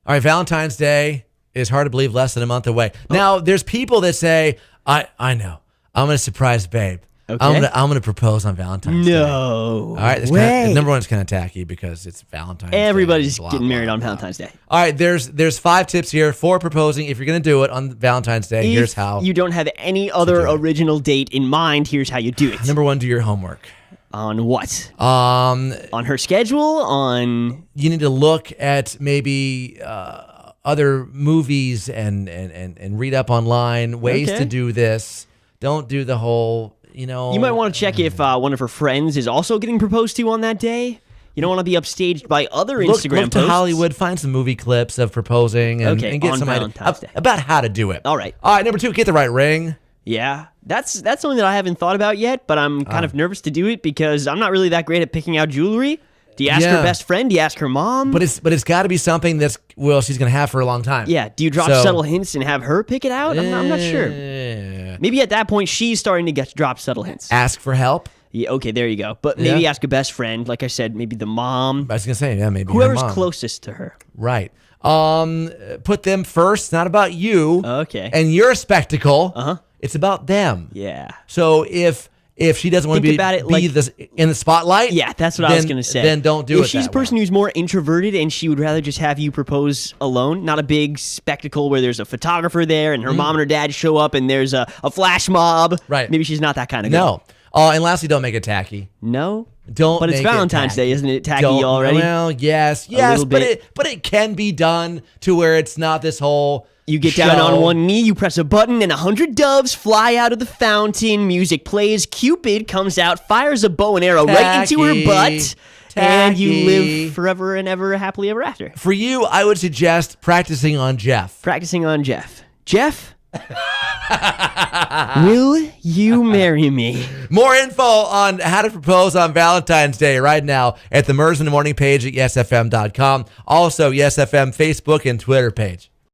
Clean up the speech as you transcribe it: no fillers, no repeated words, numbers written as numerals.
All right, Valentine's Day is hard to believe, less than a month away. Now, there's people that say, I know, I'm going to surprise babe. Okay. I'm gonna propose on Valentine's Day. No. All right, number one is kind of tacky because it's Valentine's Day. Everybody's getting married on Valentine's Day. All right, there's 5 tips here for proposing. If you're gonna do it on Valentine's Day, here's how. You don't have any other original date in mind. Here's how you do it. Number 1, do your homework. On what? On her schedule? On you need to look at maybe other movies and read up online ways to do this. Don't do the whole. You might want to check if one of her friends is also getting proposed to on that day. You don't want to be upstaged by other Instagram look posts. to Hollywood, find some movie clips of proposing and get some ideas about how to do it. All right. Number 2, get the right ring. Yeah, that's something that I haven't thought about yet, but I'm kind of nervous to do it because I'm not really that great at picking out jewelry. Do you ask her best friend? Do you ask her mom? But it's got to be something that's she's gonna have for a long time. Yeah. Do you drop subtle hints and have her pick it out? I'm not sure. Maybe at that point she's starting to drop subtle hints. Ask for help. Yeah. Okay. There you go. But maybe ask a best friend. Like I said, maybe the mom. I was gonna say maybe whoever's her mom. closest to her. Right. Put them first. It's not about you. Okay. And your spectacle. It's about them. Yeah. So if she doesn't want to be in the spotlight, that's what I was going to say. Then don't do it. If she's a person who's more introverted and she would rather just have you propose alone, not a big spectacle where there's a photographer there and her mom and her dad show up and there's a flash mob. Right. Maybe she's not that kind of girl. No. And lastly, don't make it tacky. No. Don't. But it's Valentine's Day, isn't it? Tacky already. Well, yes, but it can be done to where it's not this whole. You get down on one knee, you press a button, and 100 doves fly out of the fountain. Music plays. Cupid comes out, fires a bow and arrow right into her butt. And you live forever and ever happily ever after. For you, I would suggest practicing on Jeff. Jeff? Will you marry me? More info on how to propose on Valentine's Day right now at the Mers in the Morning page at yesfm.com. Also, YesFM Facebook and Twitter page.